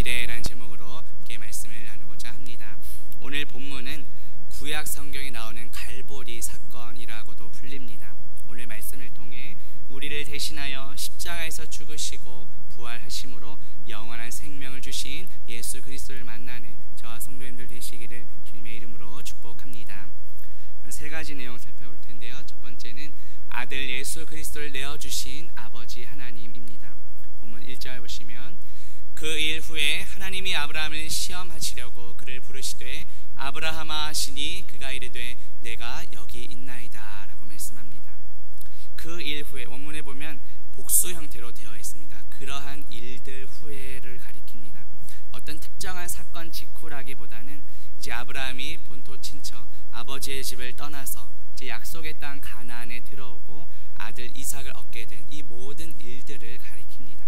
미래라는 제목으로 함께 말씀을 나누고자 합니다. 오늘 본문은 구약 성경에 나오는 갈보리 사건이라고도 불립니다. 오늘 말씀을 통해 우리를 대신하여 십자가에서 죽으시고 부활하심으로 영원한 생명을 주신 예수 그리스도를 만나는 저와 성도님들 되시기를 주님의 이름으로 축복합니다. 세 가지 내용 살펴볼 텐데요. 첫 번째는 아들 예수 그리스도를 내어주신 아버지 하나님입니다. 본문 1절 보시면 그 일 후에 하나님이 아브라함을 시험하시려고 그를 부르시되 아브라함아 하시니 그가 이르되 내가 여기 있나이다 라고 말씀합니다. 그 일 후에 원문에 보면 복수 형태로 되어 있습니다. 그러한 일들 후에를 가리킵니다. 어떤 특정한 사건 직후라기보다는 이제 아브라함이 본토 친척 아버지의 집을 떠나서 이제 약속의 땅 가나안에 들어오고 아들 이삭을 얻게 된 이 모든 일들을 가리킵니다.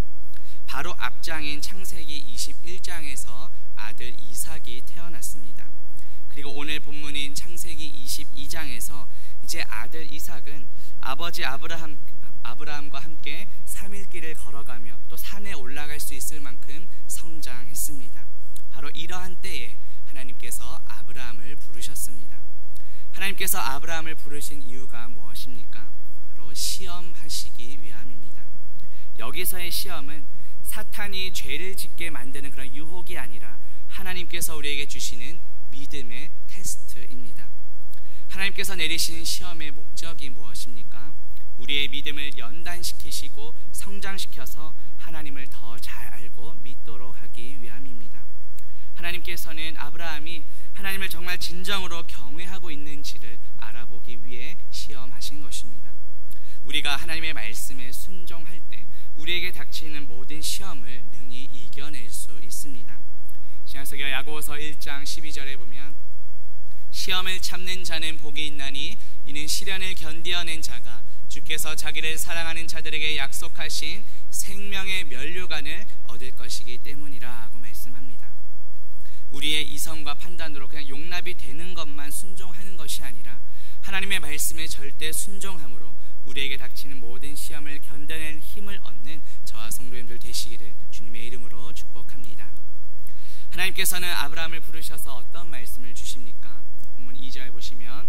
바로 앞장인 창세기 21장에서 아들 이삭이 태어났습니다. 그리고 오늘 본문인 창세기 22장에서 이제 아들 이삭은 아버지 아브라함과 함께 3일길을 걸어가며 또 산에 올라갈 수 있을 만큼 성장했습니다. 바로 이러한 때에 하나님께서 아브라함을 부르셨습니다. 하나님께서 아브라함을 부르신 이유가 무엇입니까? 바로 시험하시기 위함입니다. 여기서의 시험은 사탄이 죄를 짓게 만드는 그런 유혹이 아니라 하나님께서 우리에게 주시는 믿음의 테스트입니다. 하나님께서 내리시는 시험의 목적이 무엇입니까? 우리의 믿음을 연단시키시고 성장시켜서 하나님을 더 잘 알고 믿도록 하기 위함입니다. 하나님께서는 아브라함이 하나님을 정말 진정으로 경외하고 있는지를 알아보기 위해 시험하신 것입니다. 우리가 하나님의 말씀에 순종할 때 우리에게 닥치는 모든 시험을 능히 이겨낼 수 있습니다. 신약성경 야고보서 1장 12절에 보면 시험을 참는 자는 복이 있나니 이는 시련을 견디어낸 자가 주께서 자기를 사랑하는 자들에게 약속하신 생명의 면류관을 얻을 것이기 때문이라 하고 말씀합니다. 우리의 이성과 판단으로 그냥 용납이 되는 것만 순종하는 것이 아니라 하나님의 말씀에 절대 순종함으로 우리에게 닥치는 모든 시험을 견뎌낼 힘을 얻는 저와 성도님들 되시기를 주님의 이름으로 축복합니다. 하나님께서는 아브라함을 부르셔서 어떤 말씀을 주십니까? 본문 2절 보시면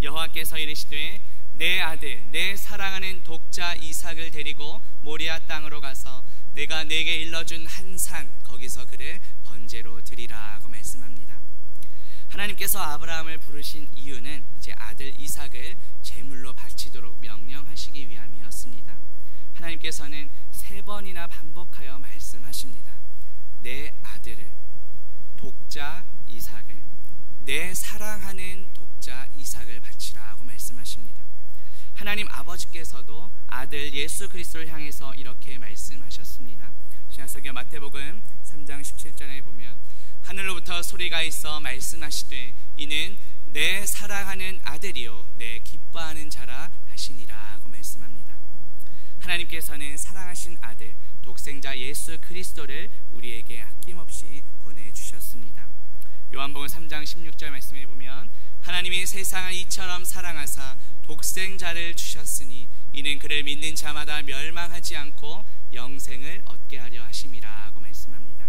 여호와께서 이르시되 내 아들 내 사랑하는 독자 이삭을 데리고 모리아 땅으로 가서 내가 내게 일러준 한 산 거기서 그를 번제로 드리라 하고 말씀합니다. 하나님께서 아브라함을 부르신 이유는 이제 아들 이삭을 제물로 바치도록 명령하시기 위함이었습니다. 하나님께서는 3번이나 반복하여 말씀하십니다. 내 아들을 독자 이삭을 내 사랑하는 독자 이삭을 바치라고 말씀하십니다. 하나님 아버지께서도 아들 예수 그리스도를 향해서 이렇게 말씀하셨습니다. 신약성경 마태복음 3장 17절에 보면 하늘로부터 소리가 있어 말씀하시되 이는 내 사랑하는 아들이요 내 기뻐하는 자라 하시니라 하고 말씀합니다. 하나님께서는 사랑하신 아들 독생자 예수 그리스도를 우리에게 아낌없이 보내주셨습니다. 요한복음 3장 16절 말씀에 보면 하나님이 세상을 이처럼 사랑하사 독생자를 주셨으니 이는 그를 믿는 자마다 멸망하지 않고 영생을 얻게 하려 하심이라 하고 말씀합니다.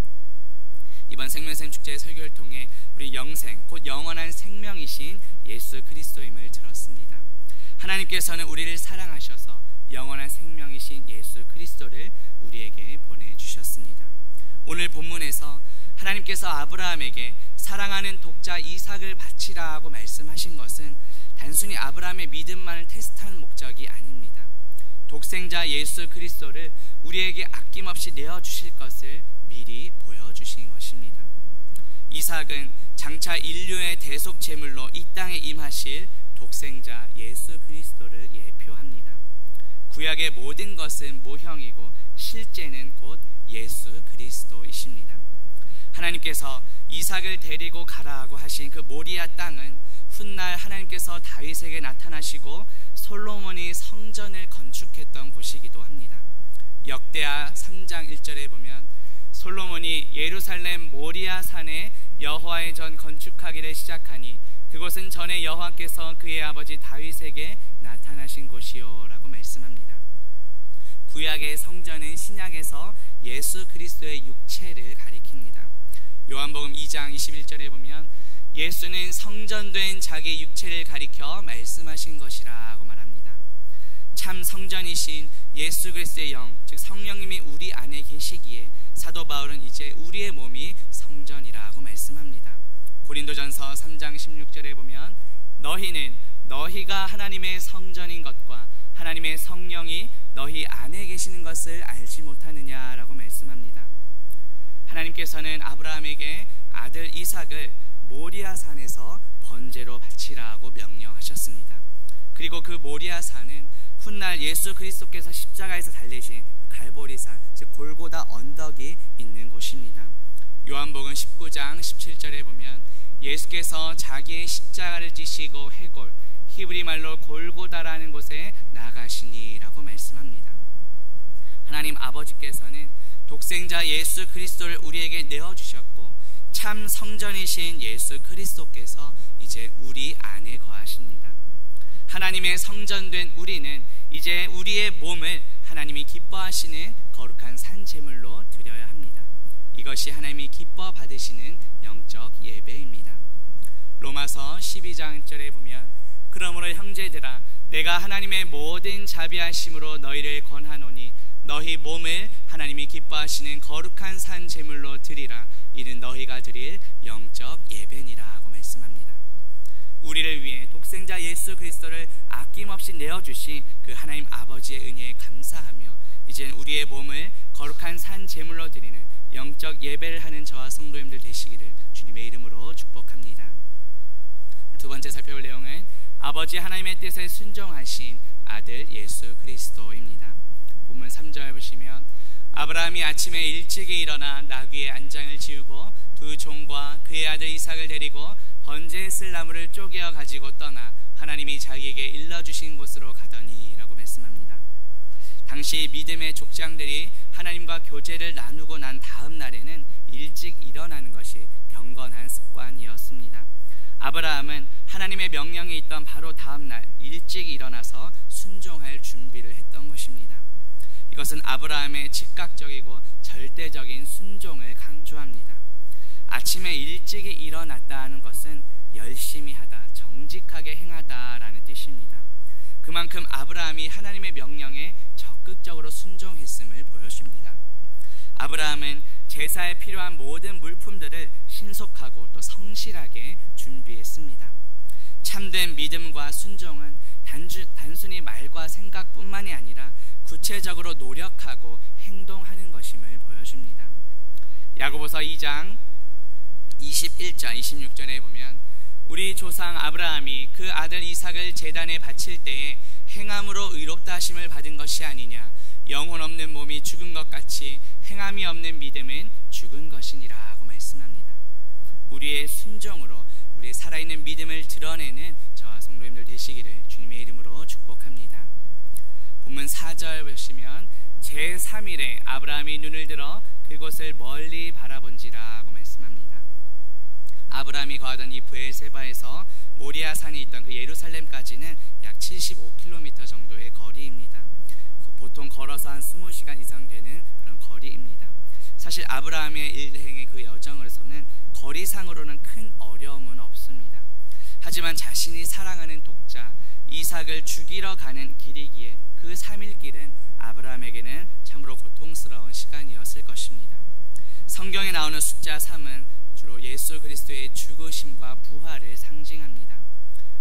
이번 생명샘 축제의 설교를 통해 우리 영생 곧 영원한 생명이신 예수 그리스도임을 들었습니다. 하나님께서는 우리를 사랑하셔서 영원한 생명이신 예수 그리스도를 우리에게 보내주셨습니다. 오늘 본문에서 하나님께서 아브라함에게 사랑하는 독자 이삭을 바치라 하고 말씀하신 것은 단순히 아브라함의 믿음만을 테스트하는 목적이 아닙니다. 독생자 예수 그리스도를 우리에게 아낌없이 내어주실 것을 미리 보여주신 것입니다. 이삭은 장차 인류의 대속 제물로 이 땅에 임하실 독생자 예수 그리스도를 예표합니다. 구약의 모든 것은 모형이고 실제는 곧 예수 그리스도이십니다. 하나님께서 이삭을 데리고 가라고 하신 그 모리아 땅은 훗날 하나님께서 다윗에게 나타나시고 솔로몬이 성전을 건축했던 곳이기도 합니다. 역대하 3장 1절에 보면 솔로몬이 예루살렘 모리아 산에 여호와의 전 건축하기를 시작하니 그곳은 전에 여호와께서 그의 아버지 다윗에게 나타나신 곳이요 라고 말씀합니다. 구약의 성전은 신약에서 예수 그리스도의 육체를 가리킵니다. 요한복음 2장 21절에 보면 예수는 성전된 자기 육체를 가리켜 말씀하신 것이라고 말합니다. 참 성전이신 예수 그리스도의 영, 즉 성령님이 우리 안에 계시기에 사도 바울은 이제 우리의 몸이 성전이라고 말씀합니다. 고린도전서 3장 16절에 보면 너희는 너희가 하나님의 성전인 것과 하나님의 성령이 너희 안에 계시는 것을 알지 못하느냐라고 말씀합니다. 하나님께서는 아브라함에게 아들 이삭을 모리아 산에서 번제로 바치라고 명령하셨습니다. 그리고 그 모리아 산은 훗날 예수 그리스도께서 십자가에서 달리신 갈보리산, 즉 골고다 언덕이 있는 곳입니다. 요한복음 19장 17절에 보면 예수께서 자기의 십자가를 지시고 해골, 히브리 말로 골고다라는 곳에 나가시니라고 말씀합니다. 하나님 아버지께서는 독생자 예수 그리스도를 우리에게 내어주셨고 참 성전이신 예수 그리스도께서 이제 우리 안에 거하십니다. 하나님의 성전된 우리는 이제 우리의 몸을 하나님이 기뻐하시는 거룩한 산제물로 드려야 합니다. 이것이 하나님이 기뻐 받으시는 영적 예배입니다. 로마서 12장 1절에 보면 그러므로 형제들아 내가 하나님의 모든 자비하심으로 너희를 권하노니 너희 몸을 하나님이 기뻐하시는 거룩한 산 제물로 드리라. 이는 너희가 드릴 영적 예배니라고 말씀합니다. 우리를 위해 독생자 예수 그리스도를 아낌없이 내어주신 그 하나님 아버지의 은혜에 감사하며 이제는 우리의 몸을 거룩한 산 제물로 드리는 영적 예배를 하는 저와 성도님들 되시기를 주님의 이름으로 축복합니다. 두 번째 살펴볼 내용은 아버지 하나님의 뜻에 순종하신 아들 예수 그리스도입니다. 본문 3절 보시면 아브라함이 아침에 일찍이 일어나 나귀의 안장을 지우고 두 종과 그의 아들 이삭을 데리고 번제했을 나무를 쪼개어 가지고 떠나 하나님이 자기에게 일러주신 곳으로 가더니 라고 말씀합니다. 당시 믿음의 족장들이 하나님과 교제를 나누고 난 다음 날에는 일찍 일어나는 것이 경건한 습관이었습니다. 아브라함은 하나님의 명령이 있던 바로 다음 날 일찍 일어나서 순종할 준비를 했던 것입니다. 이것은 아브라함의 즉각적이고 절대적인 순종을 강조합니다. 아침에 일찍이 일어났다는 것은 열심히 하다, 정직하게 행하다라는 뜻입니다. 그만큼 아브라함이 하나님의 명령에 적극적으로 순종했음을 보여줍니다. 아브라함은 제사에 필요한 모든 물품들을 신속하고 또 성실하게 준비했습니다. 참된 믿음과 순종은 단순히 말과 생각뿐만이 아니라 구체적으로 노력하고 행동하는 것임을 보여줍니다. 야고보서 2장 21절 26절에 보면 우리 조상 아브라함이 그 아들 이삭을 제단에 바칠 때에 행함으로 의롭다 하심을 받은 것이 아니냐. 영혼 없는 몸이 죽은 것 같이 행함이 없는 믿음은 죽은 것이니라고 말씀합니다. 우리의 순종으로 우리의 살아있는 믿음을 드러내는 저와 성도님들 되시기를 주님의 이름으로 축복합니다. 본문 4절 보시면 제3일에 아브라함이 눈을 들어 그곳을 멀리 바라본지라고 말씀합니다. 아브라함이 거하던 이 브엘세바에서 모리아 산이 있던 그 예루살렘까지는 약 75km 정도의 거리입니다. 보통 걸어서 한 20시간 이상 되는 그런 거리입니다. 사실 아브라함의 일행의 그 여정으로서는 거리상으로는 큰 어려움은 없습니다. 하지만 자신이 사랑하는 독자 이삭을 죽이러 가는 길이기에 그 3일 길은 아브라함에게는 참으로 고통스러운 시간이었을 것입니다. 성경에 나오는 숫자 3은 주로 예수 그리스도의 죽으심과 부활을 상징합니다.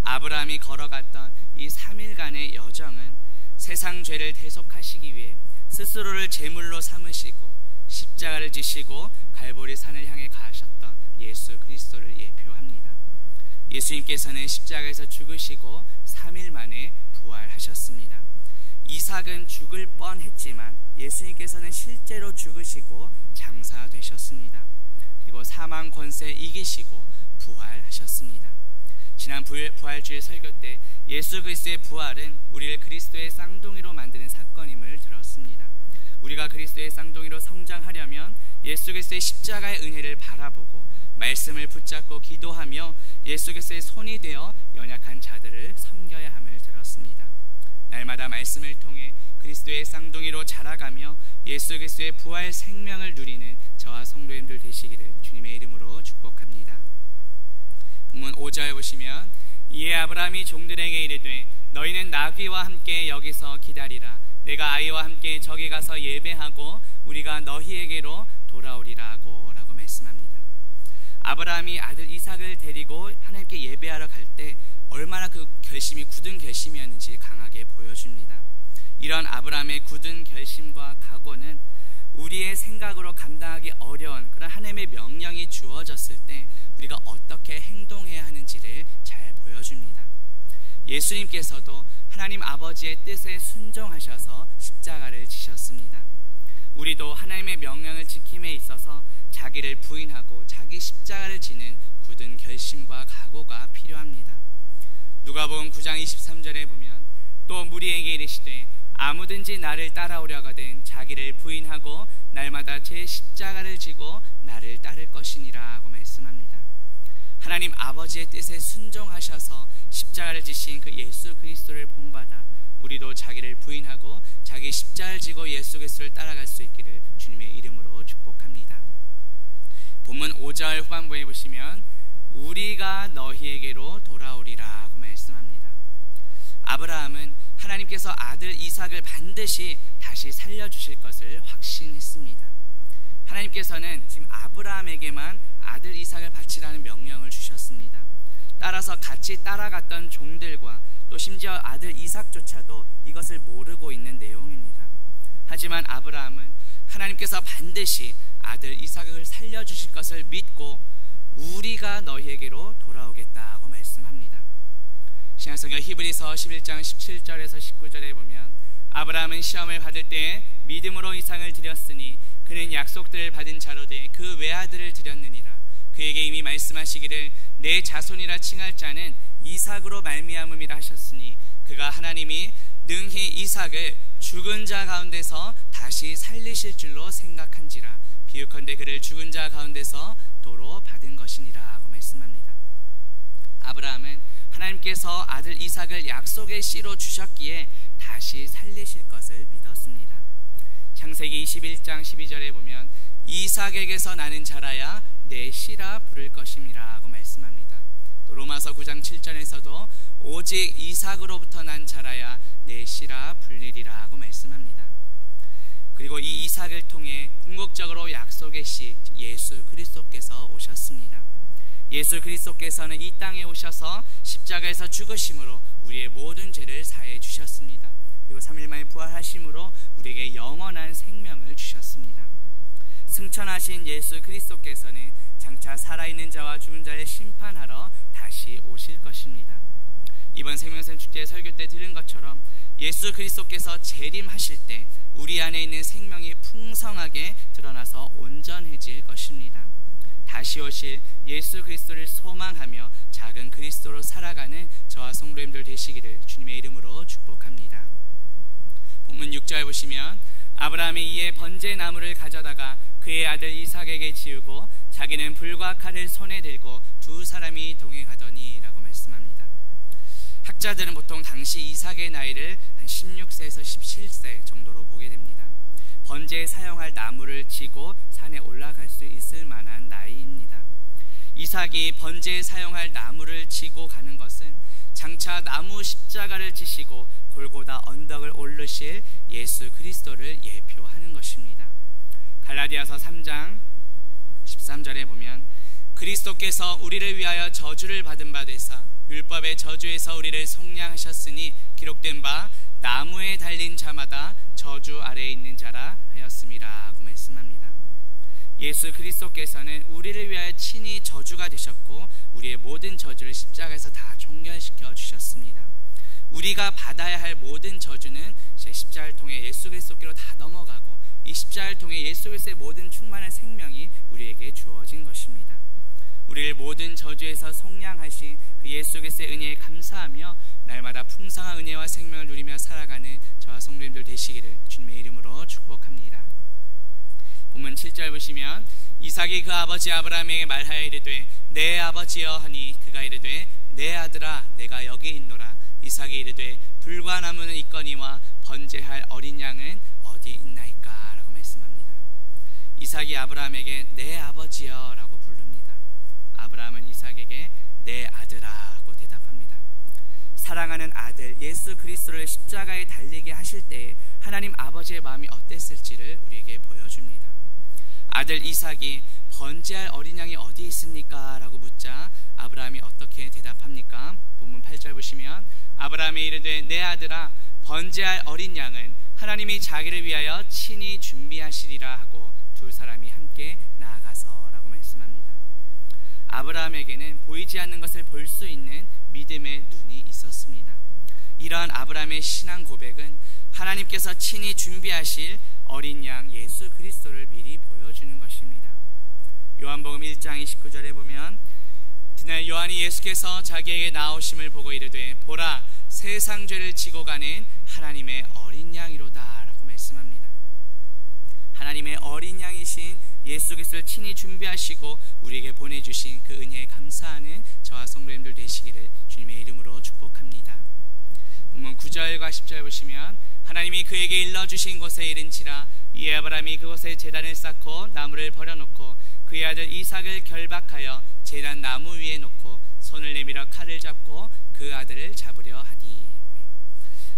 아브라함이 걸어갔던 이 3일간의 여정은 세상 죄를 대속하시기 위해 스스로를 제물로 삼으시고 십자가를 지시고 갈보리 산을 향해 가셨던 예수 그리스도를 예표합니다. 예수님께서는 십자가에서 죽으시고 3일 만에 부활하셨습니다. 이삭은 죽을 뻔했지만 예수님께서는 실제로 죽으시고 장사되셨습니다. 그리고 사망 권세 이기시고 부활하셨습니다. 지난 부활주일 설교 때 예수 그리스도의 부활은 우리를 그리스도의 쌍둥이로 만드는 사건임을 들었습니다. 우리가 그리스도의 쌍둥이로 성장하려면 예수 그리스도의 십자가의 은혜를 바라보고 말씀을 붙잡고 기도하며 예수 그리스도의 손이 되어 연약한 자들을 섬겨야 함을 들었습니다. 날마다 말씀을 통해 그리스도의 쌍둥이로 자라가며 예수 그리스도의 부활 생명을 누리는 저와 성도님들 되시기를 주님의 이름으로 축복합니다. 본문 5절 보시면 이에 아브라함이 종들에게 이르되 너희는 나귀와 함께 여기서 기다리라. 내가 아이와 함께 저기 가서 예배하고 우리가 너희에게로 돌아오리라 라고 말씀합니다. 아브라함이 아들 이삭을 데리고 하나님께 예배하러 갈 때 얼마나 그 결심이 굳은 결심이었는지 강하게 보여줍니다. 이런 아브라함의 굳은 결심과 각오는 우리의 생각으로 감당하기 어려운 그런 하나님의 명령이 주어졌을 때 우리가 어떻게 행동해야 하는지를 잘 보여줍니다. 예수님께서도 하나님 아버지의 뜻에 순종하셔서 십자가를 지셨습니다. 우리도 하나님의 명령을 지킴에 있어서 자기를 부인하고 자기 십자가를 지는 굳은 결심과 각오가 필요합니다. 누가복음 9장 23절에 보면 또 무리에게 이르시되 아무든지 나를 따라오려거든 자기를 부인하고 날마다 제 십자가를 지고 나를 따를 것이니라 하고 말씀합니다. 하나님 아버지의 뜻에 순종하셔서 십자가를 지신 그 예수 그리스도를 본받아 우리도 자기를 부인하고 자기 십자가를 지고 예수 그리스도를 따라갈 수 있기를 주님의 이름으로 축복합니다. 본문 5절 후반부에 보시면 우리가 너희에게로 돌아오리라 하고 말씀합니다. 아브라함은 하나님께서 아들 이삭을 반드시 다시 살려주실 것을 확신했습니다. 하나님께서는 지금 아브라함에게만 아들 이삭을 바치라는 명령을 주셨습니다. 따라서 같이 따라갔던 종들과 또 심지어 아들 이삭조차도 이것을 모르고 있는 내용입니다. 하지만 아브라함은 하나님께서 반드시 아들 이삭을 살려주실 것을 믿고 우리가 너희에게로 돌아오겠다고 말씀합니다. 신약성경 히브리서 11장 17절에서 19절에 보면 아브라함은 시험을 받을 때에 믿음으로 이삭을 드렸으니 그는 약속들을 받은 자로 돼 그 외아들을 드렸느니라. 그에게 이미 말씀하시기를 내 자손이라 칭할 자는 이삭으로 말미암음이라 하셨으니 그가 하나님이 능히 이삭을 죽은 자 가운데서 다시 살리실 줄로 생각한지라. 비유컨대 그를 죽은 자 가운데서 도로 받은 것이니라 하고 말씀합니다. 아브라함은 하나님께서 아들 이삭을 약속의 씨로 주셨기에 다시 살리실 것을 믿었습니다. 창세기 21장 12절에 보면 이삭에게서 나는 자라야 내 씨라 부를 것임이라 하고 말씀합니다. 또 로마서 9장 7절에서도 오직 이삭으로부터 난 자라야 내 씨라 불리리라 하고 말씀합니다. 그리고 이 이삭을 통해 궁극적으로 약속의 씨 예수 그리스도께서 오셨습니다. 예수 그리스도께서는 이 땅에 오셔서 십자가에서 죽으심으로 우리의 모든 죄를 사해 주셨습니다. 그리고 3일 만에 부활하심으로 우리에게 영원한 생명을 주셨습니다. 승천하신 예수 그리스도께서는 장차 살아있는 자와 죽은 자를 심판하러 다시 오실 것입니다. 이번 생명샘 축제 설교 때 들은 것처럼 예수 그리스도께서 재림하실 때 우리 안에 있는 생명이 풍성하게 드러나서 온전해질 것입니다. 다시 오실 예수 그리스도를 소망하며 작은 그리스도로 살아가는 저와 성도님들 되시기를 주님의 이름으로 축복합니다. 본문 6절 보시면 아브라함이 이에 번제 나무를 가져다가 그의 아들 이삭에게 지우고 자기는 불과 칼을 손에 들고 두 사람이 동행하더니 라고 말씀합니다. 학자들은 보통 당시 이삭의 나이를 한 16세에서 17세 정도로 보게 됩니다. 번제에 사용할 나무를 지고 산에 올라갈 수 있을 만한 나이입니다. 이삭이 번제에 사용할 나무를 지고 가는 것은 장차 나무 십자가를 지시고 골고다 언덕을 오르실 예수 그리스도를 예표하는 것입니다. 갈라디아서 3장 13절에 보면 그리스도께서 우리를 위하여 저주를 받은 바 되사 율법의 저주에서 우리를 속량하셨으니 기록된 바 나무에 달린 자마다 저주 아래에 있는 자라 하였음이라 하고 말씀합니다. 예수 그리스도께서는 우리를 위하여 친히 저주가 되셨고 우리의 모든 저주를 십자가에서 다 종결시켜 주셨습니다. 우리가 받아야 할 모든 저주는 십자가를 통해 예수 그리스도께로 다 넘어가고 이 십자가를 통해 예수 그리스도의 모든 충만한 생명이 우리에게 주어진 것입니다. 우리를 모든 저주에서 속량하신 그 예수 그리스도의 은혜에 감사하며 날마다 풍성한 은혜와 생명을 누리며 살아가는 저와 성도님들 되시기를 주님의 이름으로 축복합니다. 본문 7절 보시면 이삭이 그 아버지 아브라함에게 말하여 이르되 내 아버지여 하니 그가 이르되 내 아들아 내가 여기 있노라. 이삭이 이르되 불과 나무는 있거니와 번제할 어린 양은 어디 있나이까? 라고 말씀합니다. 이삭이 아브라함에게 내 아버지여 라고 부릅니다. 아브라함은 이삭에게 내 아들아라고 대답합니다. 사랑하는 아들 예수 그리스도를 십자가에 달리게 하실 때에 하나님 아버지의 마음이 어땠을지를 우리에게 보여줍니다. 아들 이삭이 번제할 어린 양이 어디 있습니까? 라고 묻자 아브라함이 어떻게 대답합니까? 본문 8절 보시면 아브라함이 이르되 내 아들아 번제할 어린 양은 하나님이 자기를 위하여 친히 준비하시리라 하고 두 사람이 함께 나아가서 라고 말씀합니다. 아브라함에게는 보이지 않는 것을 볼 수 있는 믿음의 눈이 있었습니다. 이러한 아브라함의 신앙 고백은 하나님께서 친히 준비하실 어린 양 예수 그리스도를 미리 보여주는 것입니다. 요한복음 1장 29절에 보면 그날 요한이 예수께서 자기에게 나오심을 보고 이르되 보라 세상 죄를 지고 가는 하나님의 어린 양이로다 라고 말씀합니다. 하나님의 어린 양이신 예수 그리스도를 친히 준비하시고 우리에게 보내주신 그 은혜에 감사하는 저와 성도님들 되시기를 주님의 이름으로 축복합니다. 본문 9절과 10절 보시면 하나님이 그에게 일러주신 곳에 이른지라 이 아브라함이 그곳에 제단을 쌓고 나무를 버려놓고 그의 아들 이삭을 결박하여 제단 나무 위에 놓고 손을 내밀어 칼을 잡고 그 아들을 잡으려 하니.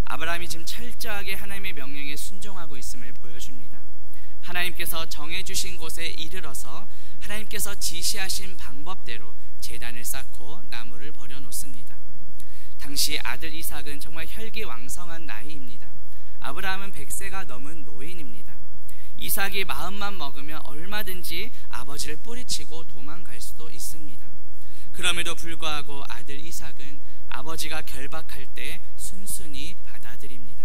아브라함이 지금 철저하게 하나님의 명령에 순종하고 있음을 보여줍니다. 하나님께서 정해주신 곳에 이르러서 하나님께서 지시하신 방법대로 제단을 쌓고 나무를 버려놓습니다. 당시 아들 이삭은 정말 혈기왕성한 나이입니다. 아브라함은 100세가 넘은 노인입니다. 이삭이 마음만 먹으면 얼마든지 아버지를 뿌리치고 도망갈 수도 있습니다. 그럼에도 불구하고 아들 이삭은 아버지가 결박할 때 순순히 받아들입니다.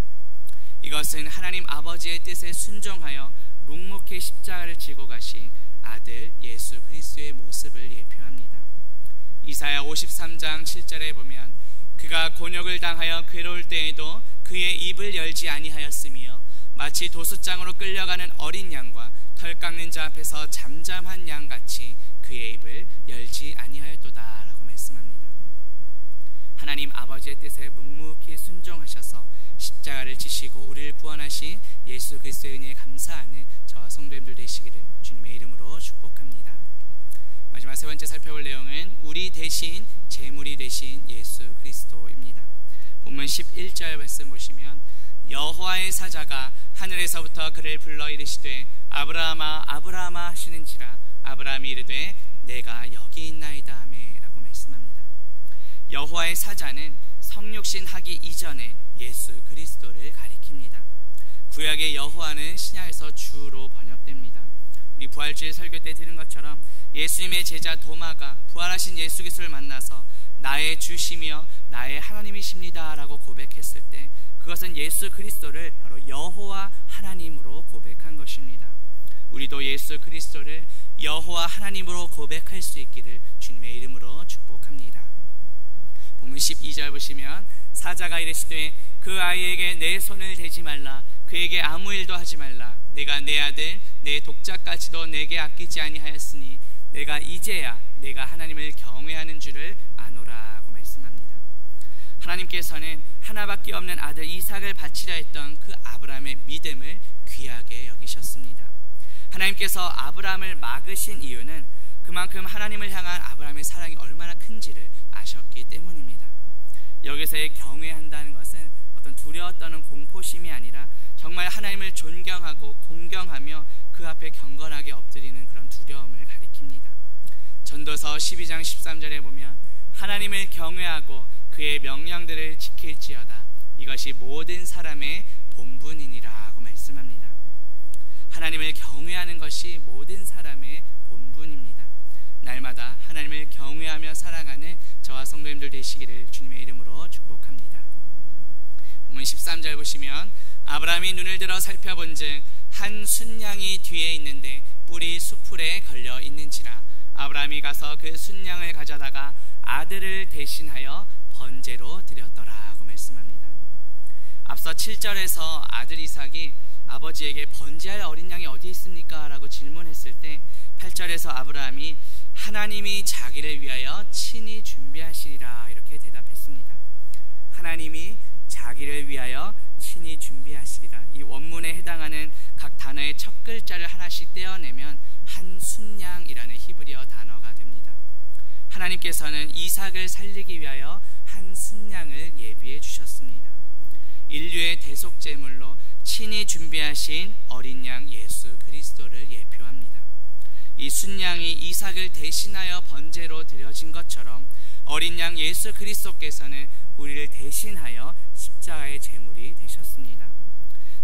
이것은 하나님 아버지의 뜻에 순종하여 묵묵히 십자가를 지고 가신 아들 예수 그리스도의 모습을 예표합니다. 이사야 53장 7절에 보면 그가 곤욕을 당하여 괴로울 때에도 그의 입을 열지 아니하였으며 마치 도수장으로 끌려가는 어린 양과 털 깎는 자 앞에서 잠잠한 양같이 그의 입을 열지 아니하였도다 라고 말씀합니다. 하나님 아버지의 뜻에 묵묵히 순종하셔서 십자가를 지시고 우리를 구원하신 예수 그리스도의 은혜에 감사하는 저와 성도님들 되시기를 주님의 이름으로 축복합니다. 마지막 세 번째 살펴볼 내용은 우리 대신 제물이 되신 예수 그리스도입니다. 본문 11절 말씀 보시면 여호와의 사자가 하늘에서부터 그를 불러 이르시되 아브라함아 아브라함아 하시는지라 아브라함이 이르되 내가 여기 있나이다 하매 라고 말씀합니다. 여호와의 사자는 성육신 하기 이전에 예수 그리스도를 가리킵니다. 구약의 여호와는 신약에서 주로 번역됩니다. 우리 부활주일 설교 때 들은 것처럼 예수님의 제자 도마가 부활하신 예수 그리스도를 만나서 나의 주시며 나의 하나님이십니다 라고 고백했을 때 그것은 예수 그리스도를 바로 여호와 하나님으로 고백한 것입니다. 우리도 예수 그리스도를 여호와 하나님으로 고백할 수 있기를 주님의 이름으로 축복합니다. 본문 12절 보시면 사자가 이르시되 그 아이에게 내 손을 대지 말라 그에게 아무 일도 하지 말라 내가 내 아들 내 독자까지도 내게 아끼지 아니하였으니 내가 이제야 내가 하나님을 경외하는 줄을 아노라 하고 말씀합니다. 하나님께서는 하나밖에 없는 아들 이삭을 바치려 했던 그 아브라함의 믿음을 귀하게 여기셨습니다. 하나님께서 아브라함을 막으신 이유는 그만큼 하나님을 향한 아브라함의 사랑이 얼마나 큰지를 아셨기 때문입니다. 여기서의 경외한다는 것은 어떤 두려워 떠는 공포심이 아니라 정말 하나님을 존경하고 공경하며 그 앞에 경건하게 엎드리는 그런 두려움을 가리킵니다. 전도서 12장 13절에 보면 하나님을 경외하고 그의 명령들을 지킬지어다 이것이 모든 사람의 본분이니라 하고 말씀합니다. 하나님을 경외하는 것이 모든 사람의 본분입니다. 날마다 하나님을 경외하며 살아가는 저와 성도님들 되시기를 주님의 이름으로 축복합니다. 본문 13절 보시면 아브라함이 눈을 들어 살펴본즉 한 순양이 뒤에 있는데 뿔이 수풀에 걸려 있는지라 아브라함이 가서 그 순양을 가져다가 아들을 대신하여 번제로 드렸더라 하고 말씀합니다. 앞서 7절에서 아들 이삭이 아버지에게 번제할 어린 양이 어디 있습니까? 라고 질문했을 때 8절에서 아브라함이 하나님이 자기를 위하여 친히 준비하시리라 이렇게 대답했습니다. 하나님이 자기를 위하여 친히 친히 준비하시리라. 이 원문에 해당하는 각 단어의 첫 글자를 하나씩 떼어내면 한순양이라는 히브리어 단어가 됩니다. 하나님께서는 이삭을 살리기 위하여 한순양을 예비해 주셨습니다. 인류의 대속제물로 친히 준비하신 어린 양 예수 그리스도를 예표합니다. 이 순양이 이삭을 대신하여 번제로 드려진 것처럼 어린 양 예수 그리스도께서는 우리를 대신하여 십자가의 제물이 되셨습니다.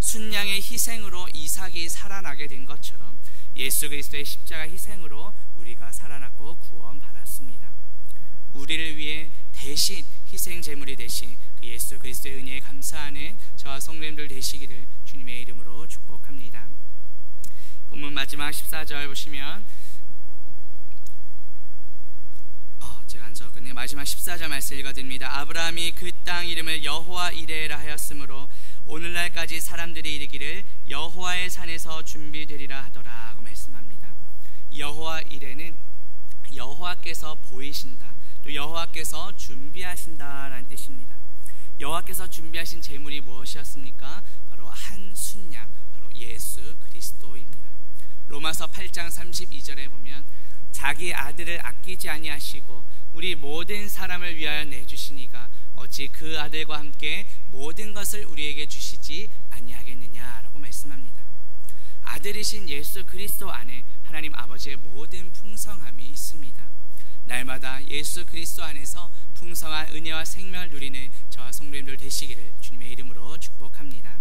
순양의 희생으로 이삭이 살아나게 된 것처럼 예수 그리스도의 십자가 희생으로 우리가 살아났고 구원받았습니다. 우리를 위해 대신 희생 제물이 되신 그 예수 그리스도의 은혜에 감사하는 저와 성도님들 되시기를 주님의 이름으로 축복합니다. 본문 마지막 14절 보시면 제가 안 적었네요. 마지막 14절 말씀 읽어드립니다. 아브라함이 그 땅 이름을 여호와 이레라 하였으므로 오늘날까지 사람들이 이르기를 여호와의 산에서 준비되리라 하더라고 말씀합니다. 여호와 이레는 여호와께서 보이신다, 또 여호와께서 준비하신다라는 뜻입니다. 여호와께서 준비하신 제물이 무엇이었습니까? 바로 한순양, 바로 예수 그리스도입니다. 로마서 8장 32절에 보면 자기 아들을 아끼지 아니하시고 우리 모든 사람을 위하여 내주시니가 어찌 그 아들과 함께 모든 것을 우리에게 주시지 아니하겠느냐라고 말씀합니다. 아들이신 예수 그리스도 안에 하나님 아버지의 모든 풍성함이 있습니다. 날마다 예수 그리스도 안에서 풍성한 은혜와 생명을 누리는 저와 성도님들 되시기를 주님의 이름으로 축복합니다.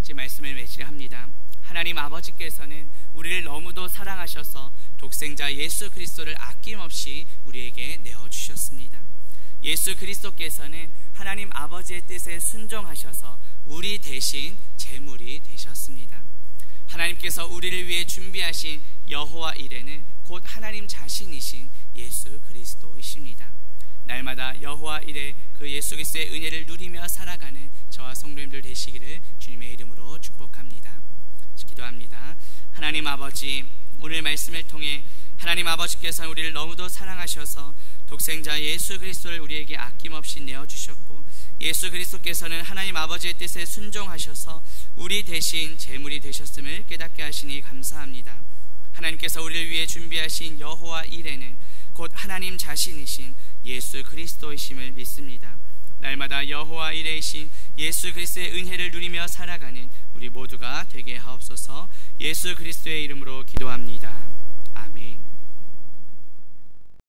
제 말씀을 맺으합니다. 하나님 아버지께서는 우리를 너무도 사랑하셔서 독생자 예수 그리스도를 아낌없이 우리에게 내어주셨습니다. 예수 그리스도께서는 하나님 아버지의 뜻에 순종하셔서 우리 대신 제물이 되셨습니다. 하나님께서 우리를 위해 준비하신 여호와 이레는 곧 하나님 자신이신 예수 그리스도이십니다. 날마다 여호와 이레 그 예수 그리스도의 은혜를 누리며 살아가는 저와 성도님들 되시기를 주님의 이름으로 축복합니다. 기도합니다. 하나님 아버지, 오늘 말씀을 통해 하나님 아버지께서 우리를 너무도 사랑하셔서 독생자 예수 그리스도를 우리에게 아낌없이 내어주셨고 예수 그리스도께서는 하나님 아버지의 뜻에 순종하셔서 우리 대신 제물이 되셨음을 깨닫게 하시니 감사합니다. 하나님께서 우리를 위해 준비하신 여호와 이레는 곧 하나님 자신이신 예수 그리스도이심을 믿습니다. 날마다 여호와 이레이신 예수 그리스도의 은혜를 누리며 살아가는 우리 모두가 되게 하옵소서. 예수 그리스도의 이름으로 기도합니다. 아멘.